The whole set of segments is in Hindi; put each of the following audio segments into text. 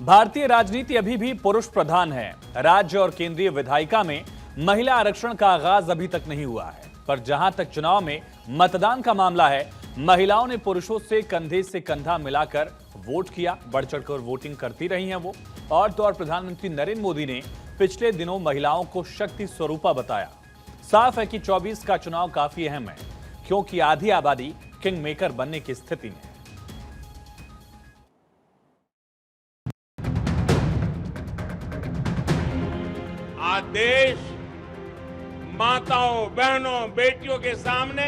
भारतीय राजनीति अभी भी पुरुष प्रधान है। राज्य और केंद्रीय विधायिका में महिला आरक्षण का आगाज अभी तक नहीं हुआ है, पर जहां तक चुनाव में मतदान का मामला है, महिलाओं ने पुरुषों से कंधा मिलाकर वोट किया। बढ़ चढ़कर वोटिंग करती रही हैं वो। और तो और प्रधानमंत्री नरेंद्र मोदी ने पिछले दिनों महिलाओं को शक्ति स्वरूपा बताया। साफ है कि 24 का चुनाव काफी अहम है, क्योंकि आधी आबादी किंग मेकर बनने की स्थिति में है। आज देश माताओं, बहनों, बेटियों के सामने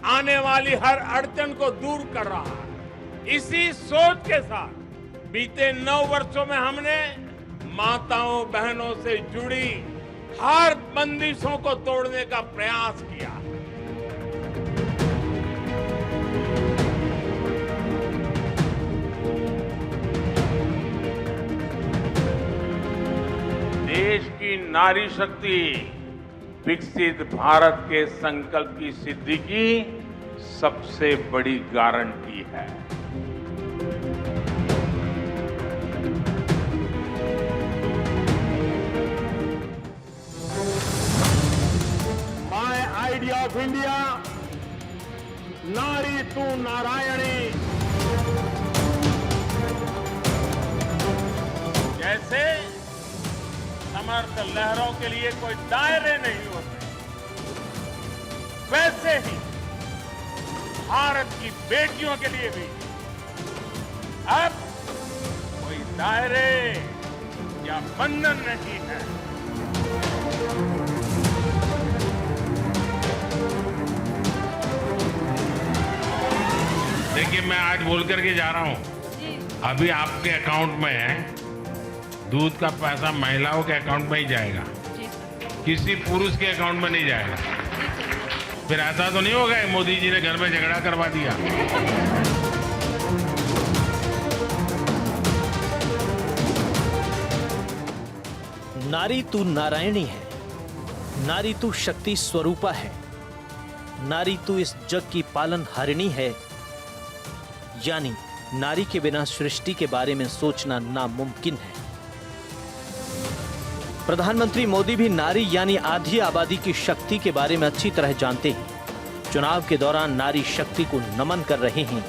आने वाली हर अड़चन को दूर कर रहा है। इसी सोच के साथ बीते 9 वर्षों में हमने माताओं, बहनों से जुड़ी हर बंदिशों को तोड़ने का प्रयास किया। देश की नारी शक्ति विकसित भारत के संकल्प की सिद्धि की सबसे बड़ी गारंटी है। माय आइडिया ऑफ इंडिया, नारी तू नारायणी। जैसे समर्थ लहरों के लिए कोई दायरे नहीं होते, वैसे ही भारत की बेटियों के लिए भी अब कोई दायरे या बंधन नहीं है। देखिए, मैं आज बोल करके जा रहा हूं, अभी आपके अकाउंट में दूध का पैसा महिलाओं के अकाउंट में ही जाएगा, किसी पुरुष के अकाउंट में नहीं जाएगा। फिर ऐसा तो नहीं होगा मोदी जी ने घर में झगड़ा करवा दिया। नारी तू नारायणी है, नारी तू शक्ति स्वरूपा है, नारी तू इस जग की पालन हारिणी है। यानी नारी के बिना सृष्टि के बारे में सोचना नामुमकिन है। प्रधानमंत्री मोदी भी नारी यानी आधी आबादी की शक्ति के बारे में अच्छी तरह जानते हैं। चुनाव के दौरान नारी शक्ति को नमन कर रहे हैं।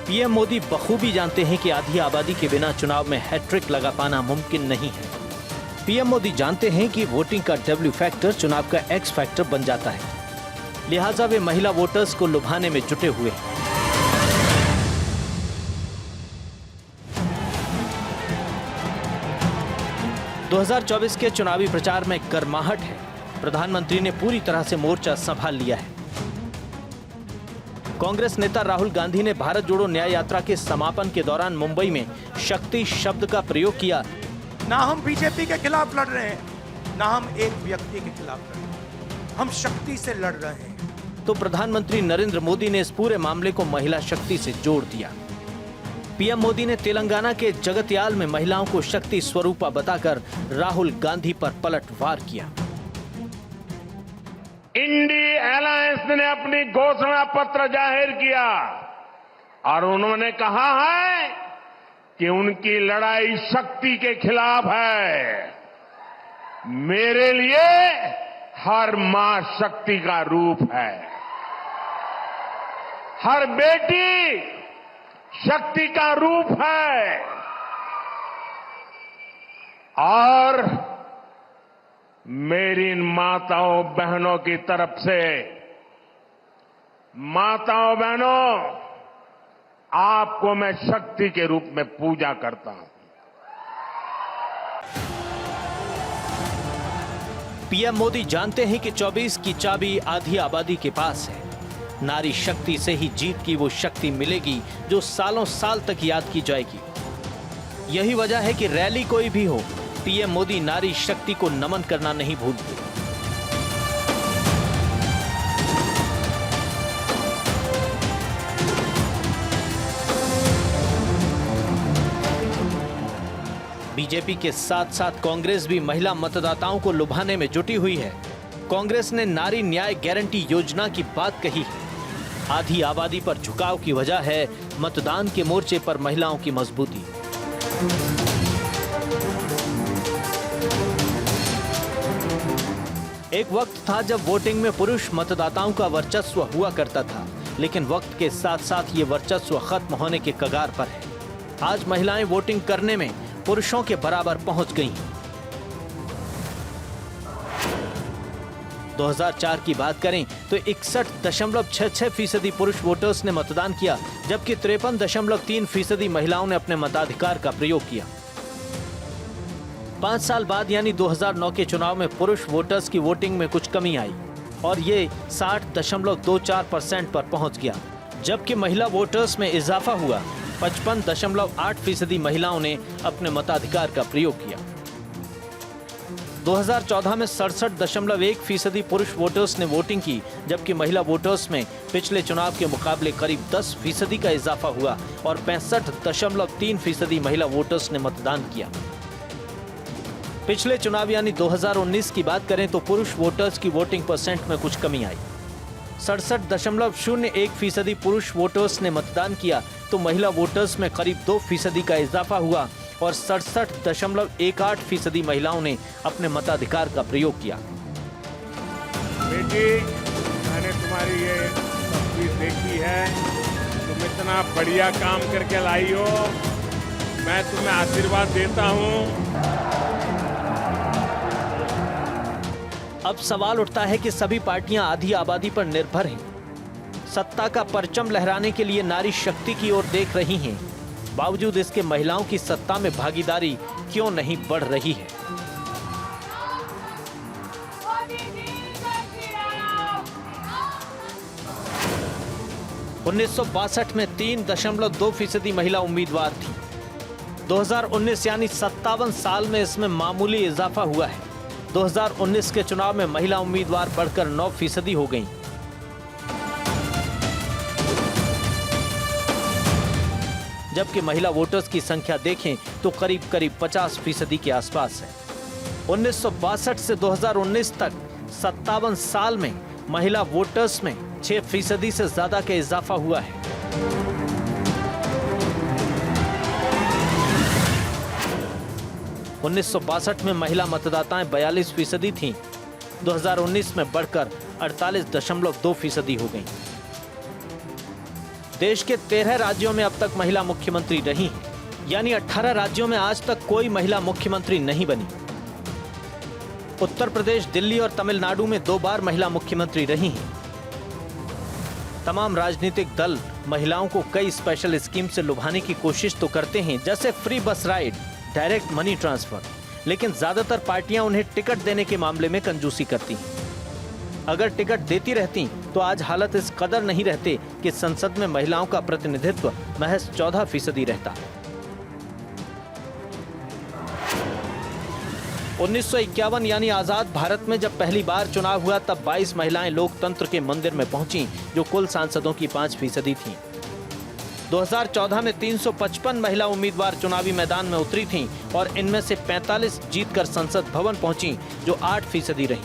पीएम मोदी बखूबी जानते हैं कि आधी आबादी के बिना चुनाव में हैट्रिक लगा पाना मुमकिन नहीं है। पीएम मोदी जानते हैं कि वोटिंग का W फैक्टर चुनाव का X फैक्टर बन जाता है। लिहाजा वे महिला वोटर्स को लुभाने में जुटे हुए हैं। दो 2024 के चुनावी प्रचार में गर्माहट है। प्रधानमंत्री ने पूरी तरह से मोर्चा संभाल लिया है। कांग्रेस नेता राहुल गांधी ने भारत जोड़ो न्याय यात्रा के समापन के दौरान मुंबई में शक्ति शब्द का प्रयोग किया। ना हम बीजेपी के खिलाफ लड़ रहे हैं, ना हम एक व्यक्ति के खिलाफ लड़ रहे हैं, हम शक्ति से लड़ रहे हैं। तो प्रधानमंत्री नरेंद्र मोदी ने इस पूरे मामले को महिला शक्ति से जोड़ दिया। पीएम मोदी ने तेलंगाना के जगत्याल में महिलाओं को शक्ति स्वरूपा बताकर राहुल गांधी पर पलटवार किया। इंडी अलायंस ने अपनी घोषणा पत्र जाहिर किया और उन्होंने कहा है कि उनकी लड़ाई शक्ति के खिलाफ है। मेरे लिए हर मां शक्ति का रूप है, हर बेटी शक्ति का रूप है। और मेरी इन माताओं बहनों की तरफ से, माताओं बहनों, आपको मैं शक्ति के रूप में पूजा करता हूं। पीएम मोदी जानते हैं कि 24 की चाबी आधी आबादी के पास है। नारी शक्ति से ही जीत की वो शक्ति मिलेगी जो सालों साल तक याद की जाएगी। यही वजह है कि रैली कोई भी हो, पीएम मोदी नारी शक्ति को नमन करना नहीं भूलते। बीजेपी के साथ साथ कांग्रेस भी महिला मतदाताओं को लुभाने में जुटी हुई है। कांग्रेस ने नारी न्याय गारंटी योजना की बात कही है। आधी आबादी पर झुकाव की वजह है मतदान के मोर्चे पर महिलाओं की मजबूती। एक वक्त था जब वोटिंग में पुरुष मतदाताओं का वर्चस्व हुआ करता था, लेकिन वक्त के साथ साथ ये वर्चस्व खत्म होने के कगार पर है। आज महिलाएं वोटिंग करने में पुरुषों के बराबर पहुंच गई हैं। 2004 की बात करें तो 61.66% पुरुष वोटर्स ने मतदान किया, जबकि 53.3% महिलाओं ने अपने मताधिकार का प्रयोग किया। 5 साल बाद यानी 2009 के चुनाव में पुरुष वोटर्स की वोटिंग में कुछ कमी आई और ये 60.24% पर पहुंच गया, जबकि महिला वोटर्स में इजाफा हुआ। 55.8% महिलाओं ने अपने मताधिकार का प्रयोग किया। 2014 में 67.1% पुरुष वोटर्स ने वोटिंग की, जबकि महिला वोटर्स में पिछले चुनाव के मुकाबले करीब 10% का इजाफा हुआ और 65.3% महिला वोटर्स ने मतदान किया। पिछले चुनाव यानी 2019 की बात करें तो पुरुष वोटर्स की वोटिंग परसेंट में कुछ कमी आई। 67.01% पुरुष वोटर्स ने मतदान किया तो महिला वोटर्स में करीब 2% का इजाफा हुआ और 67.18% महिलाओं ने अपने मताधिकार का प्रयोग किया। बेटी, मैंने तुम्हारी ये तस्वीर देखी है, तुम इतना बढ़िया काम करके लाई हो, मैं तुम्हें आशीर्वाद देता हूँ। अब सवाल उठता है कि सभी पार्टियां आधी आबादी पर निर्भर हैं। सत्ता का परचम लहराने के लिए नारी शक्ति की ओर देख रही हैं, बावजूद इसके महिलाओं की सत्ता में भागीदारी क्यों नहीं बढ़ रही है? उन्नीस सौ 62 में 3.2% महिला उम्मीदवार थी। 2019 यानी 57 साल में इसमें मामूली इजाफा हुआ है। 2019 के चुनाव में महिला उम्मीदवार बढ़कर 9% हो गईं। जबकि महिला वोटर्स की संख्या देखें तो करीब 50% के आसपास है। 1962 से 2019 तक 57 साल में महिला वोटर्स में 6% से ज्यादा का इजाफा हुआ है। उन्नीस सौ 62 में महिला मतदाताएं 42% थीं, 2019 में बढ़कर 48.2% हो गईं। देश के 13 राज्यों में अब तक महिला मुख्यमंत्री रही हैं, यानी 18 राज्यों में आज तक कोई महिला मुख्यमंत्री नहीं बनी। उत्तर प्रदेश, दिल्ली और तमिलनाडु में 2 बार महिला मुख्यमंत्री रही हैं। तमाम राजनीतिक दल महिलाओं को कई स्पेशल स्कीम से लुभाने की कोशिश तो करते हैं, जैसे फ्री बस राइड, डायरेक्ट मनी ट्रांसफर, लेकिन ज्यादातर पार्टियां उन्हें टिकट देने के मामले में कंजूसी करती हैं। अगर टिकट देती रहती तो आज हालत इस कदर नहीं रहते कि संसद में महिलाओं का प्रतिनिधित्व महज 14% रहता। 1951 यानी आजाद भारत में जब पहली बार चुनाव हुआ तब 22 महिलाएं लोकतंत्र के मंदिर में पहुंची, जो कुल सांसदों की 5% थीं। 2014 में 355 महिला उम्मीदवार चुनावी मैदान में उतरी थीं और इनमें से 45 जीतकर संसद भवन पहुंची, जो 8% रहीं।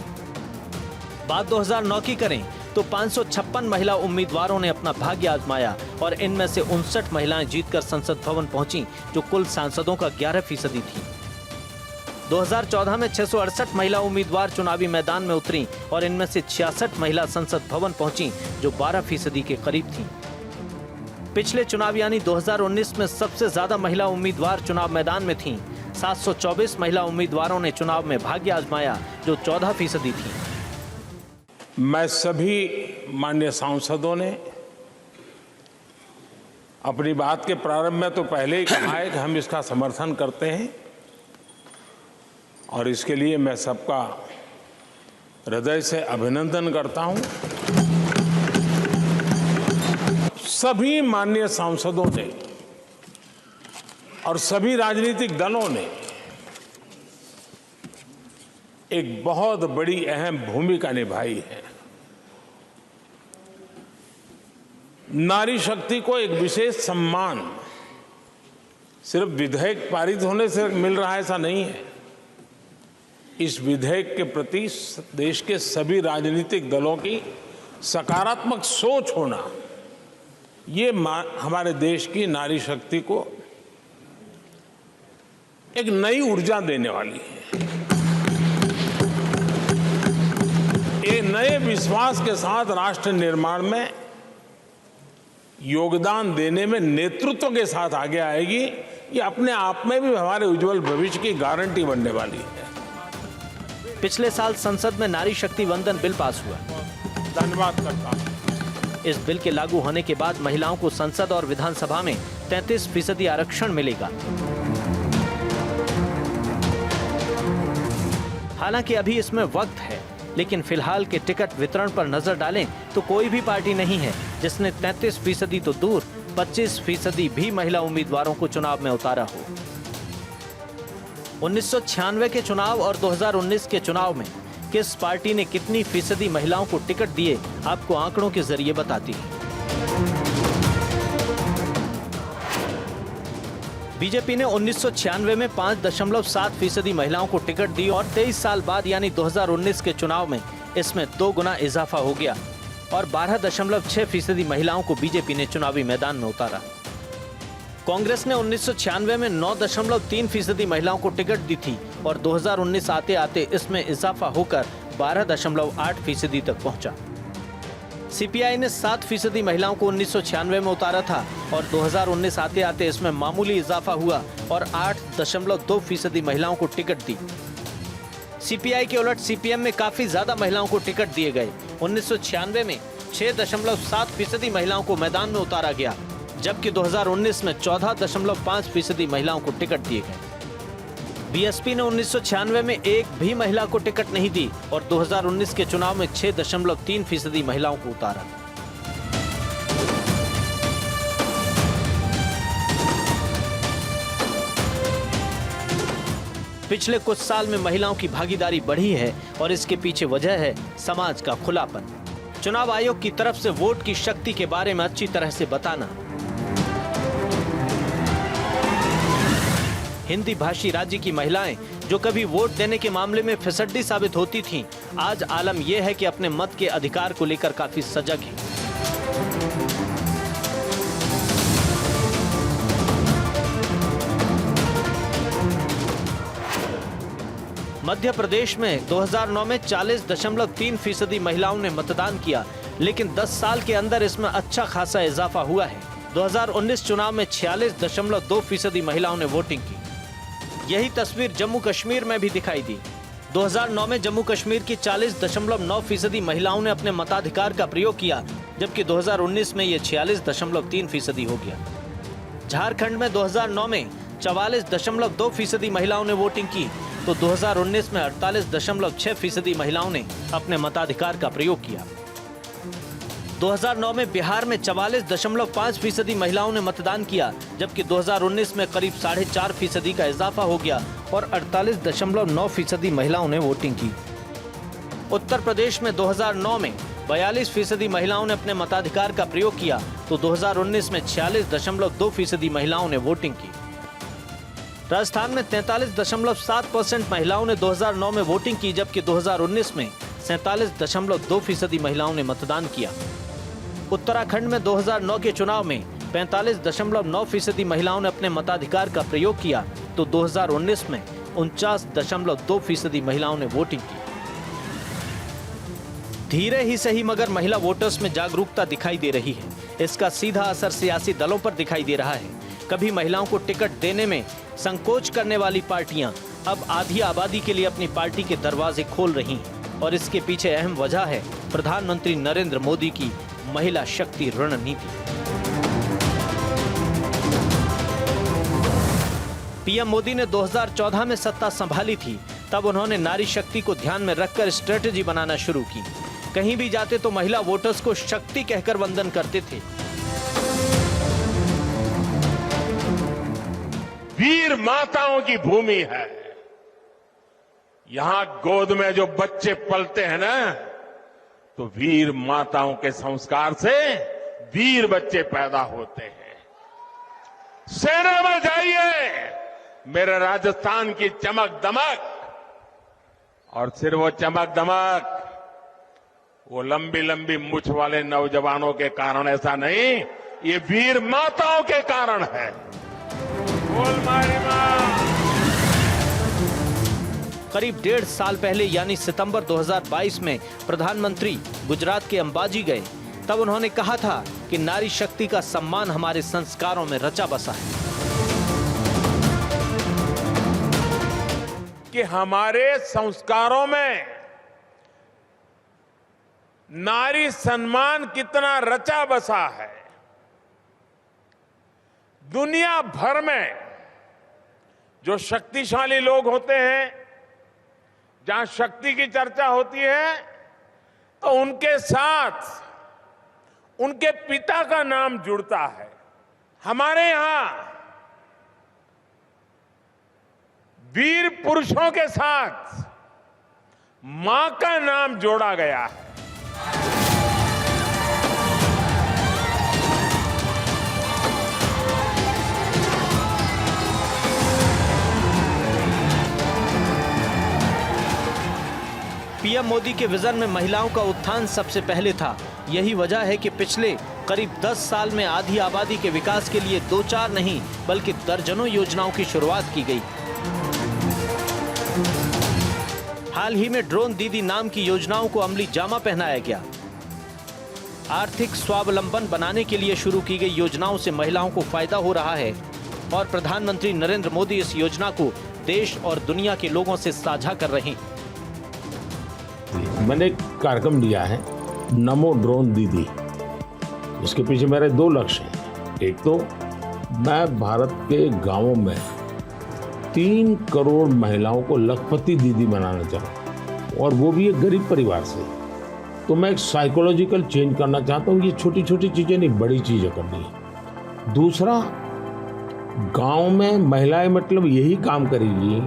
बात 2009 की करें तो 556 महिला उम्मीदवारों ने अपना भाग्य आजमाया और इनमें से 59 महिलाएं जीतकर संसद भवन पहुंची, जो कुल सांसदों का 11% थी। 2014 में 668 महिला उम्मीदवार चुनावी मैदान में उतरी और इनमें से 66 महिला संसद भवन पहुंची, जो 12% के करीब थी। पिछले चुनाव यानी 2019 में सबसे ज्यादा महिला उम्मीदवार चुनाव मैदान में थीं। 724 महिला उम्मीदवारों ने चुनाव में भाग्य आजमाया, जो 14% थी। मैं सभी माननीय सांसदों ने अपनी बात के प्रारंभ में तो पहले ही कहा है कि हम इसका समर्थन करते हैं और इसके लिए मैं सबका हृदय से अभिनंदन करता हूं। सभी माननीय सांसदों ने और सभी राजनीतिक दलों ने एक बहुत बड़ी अहम भूमिका निभाई है। नारी शक्ति को एक विशेष सम्मान सिर्फ विधेयक पारित होने से मिल रहा है, ऐसा नहीं है। इस विधेयक के प्रति देश के सभी राजनीतिक दलों की सकारात्मक सोच होना, ये हमारे देश की नारी शक्ति को एक नई ऊर्जा देने वाली है। विश्वास के साथ राष्ट्र निर्माण में योगदान देने में नेतृत्व के साथ आगे आएगी, ये अपने आप में भी हमारे उज्जवल भविष्य की गारंटी बनने वाली है। पिछले साल संसद में नारी शक्ति वंदन बिल पास हुआ। धन्यवाद करता हूं। इस बिल के लागू होने के बाद महिलाओं को संसद और विधानसभा में 33% आरक्षण मिलेगा। हालांकि अभी इसमें वक्त है, लेकिन फिलहाल के टिकट वितरण पर नजर डालें तो कोई भी पार्टी नहीं है जिसने 33% तो दूर 25% भी महिला उम्मीदवारों को चुनाव में उतारा हो। 1996 के चुनाव और 2019 के चुनाव में किस पार्टी ने कितनी फीसदी महिलाओं को टिकट दिए, आपको आंकड़ों के जरिए बताती है। बीजेपी ने 1996 में 5.7% महिलाओं को टिकट दी और 23 साल बाद यानी 2019 के चुनाव में इसमें 2 गुना इजाफा हो गया और 12.6% महिलाओं को बीजेपी ने चुनावी मैदान में उतारा। कांग्रेस ने 1996 में 9.3% महिलाओं को टिकट दी थी और 2019 आते आते इसमें इजाफा होकर 12.8% तक पहुंचा। सीपीआई ने 7% महिलाओं को 1996 में उतारा था और 2019 आते आते इसमें मामूली इजाफा हुआ और 8.2% महिलाओं को टिकट दी। सीपीआई के उलट सीपीएम में काफी ज्यादा महिलाओं को टिकट दिए गए। 1996 में 6.7% महिलाओं को मैदान में उतारा गया, जबकि 2019 में 14.5% महिलाओं को टिकट दिए गए। बीएसपी ने 1996 में एक भी महिला को टिकट नहीं दी और 2019 के चुनाव में 6.3% महिलाओं को उतारा। पिछले कुछ साल में महिलाओं की भागीदारी बढ़ी है और इसके पीछे वजह है समाज का खुलापन। चुनाव आयोग की तरफ से वोट की शक्ति के बारे में अच्छी तरह से बताना। हिंदी भाषी राज्य की महिलाएं जो कभी वोट देने के मामले में फिसड्डी साबित होती थीं, आज आलम यह है कि अपने मत के अधिकार को लेकर काफी सजग हैं। मध्य प्रदेश में 2009 में 40.3% महिलाओं ने मतदान किया, लेकिन 10 साल के अंदर इसमें अच्छा खासा इजाफा हुआ है। 2019 चुनाव में 46.2% महिलाओं ने वोटिंग की। यही तस्वीर जम्मू कश्मीर में भी दिखाई दी। 2009 में जम्मू कश्मीर की 40.9% महिलाओं ने अपने मताधिकार का प्रयोग किया, जबकि 2019 में ये 46.3% हो गया। झारखंड में 2009 में 44.2% महिलाओं ने वोटिंग की, तो 2019 में 48.6% महिलाओं ने अपने मताधिकार का प्रयोग किया। 2009 में बिहार में 44.5% महिलाओं ने मतदान किया, जबकि 2019 में करीब 4.5% का इजाफा हो गया और 48.9% महिलाओं ने वोटिंग की। उत्तर प्रदेश में 2009 में 42% महिलाओं ने अपने मताधिकार का प्रयोग किया, तो 2019 में 46.2% महिलाओं ने वोटिंग की। राजस्थान में 43.7% महिलाओं ने 2009 में वोटिंग की, जबकि 2019 में 47.2% महिलाओं ने मतदान किया। उत्तराखंड में 2009 के चुनाव में 45.9% महिलाओं ने अपने मताधिकार का प्रयोग किया, तो 2019 में 49.2% महिलाओं ने वोटिंग की। धीरे ही सही मगर महिला वोटर्स में जागरूकता दिखाई दे रही है। इसका सीधा असर सियासी दलों पर दिखाई दे रहा है। कभी महिलाओं को टिकट देने में संकोच करने वाली पार्टियां अब आधी आबादी के लिए अपनी पार्टी के दरवाजे खोल रही हैं और इसके पीछे अहम वजह है प्रधानमंत्री नरेंद्र मोदी की महिला शक्ति रणनीति। पीएम मोदी ने 2014 में सत्ता संभाली थी, तब उन्होंने नारी शक्ति को ध्यान में रखकर स्ट्रेटेजी बनाना शुरू की। कहीं भी जाते तो महिला वोटर्स को शक्ति कहकर वंदन करते थे। वीर माताओं की भूमि है। यहां गोद में जो बच्चे पलते हैं ना, तो वीर माताओं के संस्कार से वीर बच्चे पैदा होते हैं। सेना में जाइए, मेरे राजस्थान की चमक दमक, और सिर्फ वो चमक दमक वो लंबी लंबी मूछ वाले नौजवानों के कारण ऐसा नहीं, ये वीर माताओं के कारण है। बोल मारी मां। करीब 1.5 साल पहले यानी सितंबर 2022 में प्रधानमंत्री गुजरात के अंबाजी गए, तब उन्होंने कहा था कि नारी शक्ति का सम्मान हमारे संस्कारों में रचा बसा है। कि हमारे संस्कारों में नारी सम्मान कितना रचा बसा है। दुनिया भर में जो शक्तिशाली लोग होते हैं, जहां शक्ति की चर्चा होती है, तो उनके साथ उनके पिता का नाम जुड़ता है। हमारे यहां वीर पुरुषों के साथ मां का नाम जोड़ा गया है। पीएम मोदी के विजन में महिलाओं का उत्थान सबसे पहले था। यही वजह है कि पिछले करीब 10 साल में आधी आबादी के विकास के लिए 2-4 नहीं बल्कि दर्जनों योजनाओं की शुरुआत की गई। हाल ही में ड्रोन दीदी नाम की योजनाओं को अमली जामा पहनाया गया। आर्थिक स्वावलंबन बनाने के लिए शुरू की गई योजनाओं से महिलाओं को फायदा हो रहा है और प्रधानमंत्री नरेंद्र मोदी इस योजना को देश और दुनिया के लोगों से साझा कर रहे हैं। मैंने एक कार्यक्रम लिया है, नमो ड्रोन दीदी। इसके पीछे मेरे 2 लक्ष्य हैं। एक तो मैं भारत के गांवों में 3 करोड़ महिलाओं को लखपति दीदी बनाना चाहता हूँ, और वो भी एक गरीब परिवार से। तो मैं एक साइकोलॉजिकल चेंज करना चाहता हूँ। ये छोटी छोटी चीज़ें नहीं, बड़ी चीज़ें करनी है। दूसरा, गांव में महिलाएं मतलब यही काम करेगी,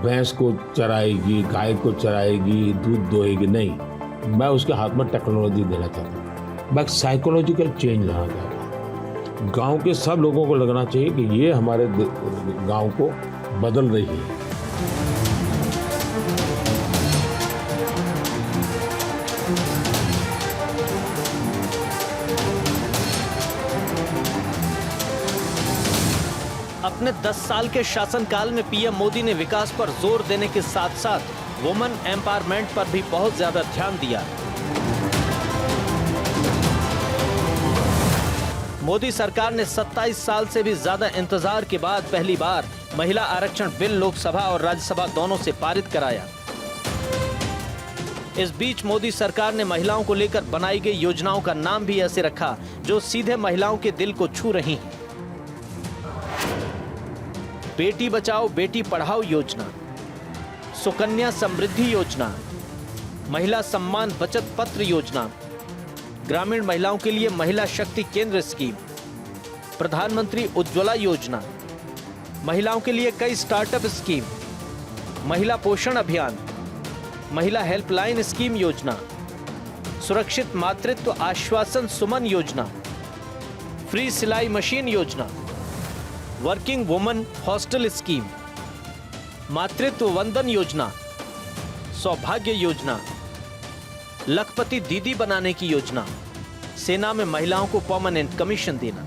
भैंस को चराएगी, गाय को चराएगी, दूध दोहेगी, नहीं। मैं उसके हाथ में टेक्नोलॉजी देना चाहता हूँ। मैं एक साइकोलॉजिकल चेंज लाना चाहता हूँ। गांव के सब लोगों को लगना चाहिए कि ये हमारे गांव को बदल रही है। अपने 10 साल के शासनकाल में पीएम मोदी ने विकास पर जोर देने के साथ साथ वुमेन एम्पावरमेंट पर भी बहुत ज्यादा ध्यान दिया। मोदी सरकार ने 27 साल से भी ज्यादा इंतजार के बाद पहली बार महिला आरक्षण बिल लोकसभा और राज्यसभा दोनों से पारित कराया। इस बीच मोदी सरकार ने महिलाओं को लेकर बनाई गई योजनाओं का नाम भी ऐसे रखा जो सीधे महिलाओं के दिल को छू रही हैं। बेटी बचाओ बेटी पढ़ाओ योजना, सुकन्या समृद्धि योजना, महिला सम्मान बचत पत्र योजना, ग्रामीण महिलाओं के लिए महिला शक्ति केंद्र स्कीम, प्रधानमंत्री उज्ज्वला योजना, महिलाओं के लिए कई स्टार्टअप स्कीम, महिला पोषण अभियान, महिला हेल्पलाइन स्कीम योजना, सुरक्षित मातृत्व आश्वासन सुमन योजना, फ्री सिलाई मशीन योजना, वर्किंग वुमन हॉस्टल स्कीम, मातृत्व वंदन योजना, सौभाग्य योजना, लखपति दीदी बनाने की योजना, सेना में महिलाओं को परमानेंट कमीशन देना।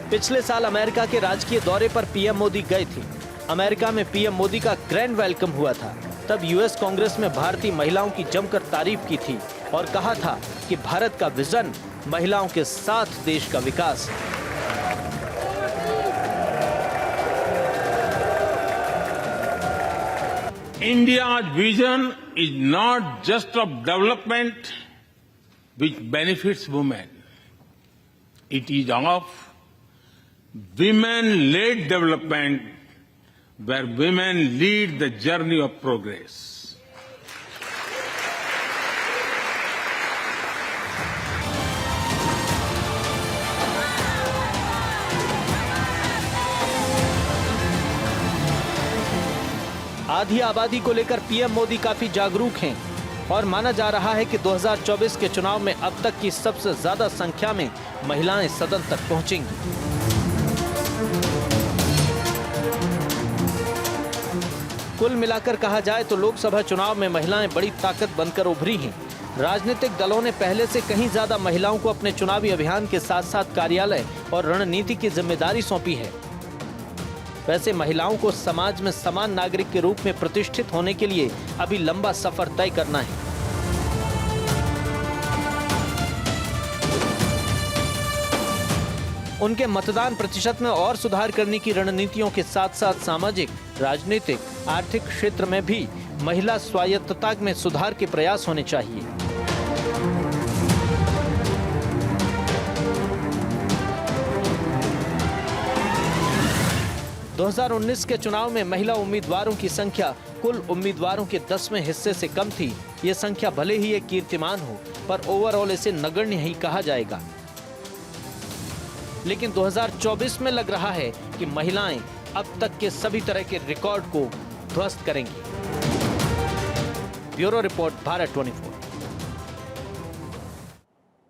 पिछले साल अमेरिका के राजकीय दौरे पर पीएम मोदी गए थे। अमेरिका में पीएम मोदी का ग्रैंड वेलकम हुआ था। तब यूएस कांग्रेस में भारतीय महिलाओं की जमकर तारीफ की थी और कहा था कि भारत का विजन महिलाओं के साथ देश का विकास। India's vision is not just of development which benefits women. It is of women-led development where women lead the journey of progress. आधी आबादी को लेकर पीएम मोदी काफी जागरूक हैं और माना जा रहा है कि 2024 के चुनाव में अब तक की सबसे ज्यादा संख्या में महिलाएं सदन तक पहुंचेंगी। कुल मिलाकर कहा जाए तो लोकसभा चुनाव में महिलाएं बड़ी ताकत बनकर उभरी हैं। राजनीतिक दलों ने पहले से कहीं ज्यादा महिलाओं को अपने चुनावी अभियान के साथ साथ कार्यालय और रणनीति की जिम्मेदारी सौंपी है। वैसे महिलाओं को समाज में समान नागरिक के रूप में प्रतिष्ठित होने के लिए अभी लंबा सफर तय करना है। उनके मतदान प्रतिशत में और सुधार करने की रणनीतियों के साथ साथ सामाजिक, राजनीतिक, आर्थिक क्षेत्र में भी महिला स्वायत्तता में सुधार के प्रयास होने चाहिए। – 2019 के चुनाव में महिला उम्मीदवारों की संख्या कुल उम्मीदवारों के 10वें हिस्से से कम थी। ये संख्या भले ही एक कीर्तिमान हो, पर ओवरऑल इसे नगण्य ही कहा जाएगा। लेकिन 2024 में लग रहा है कि महिलाएं अब तक के सभी तरह के रिकॉर्ड को ध्वस्त करेंगी। Bureau report, Bharat 24।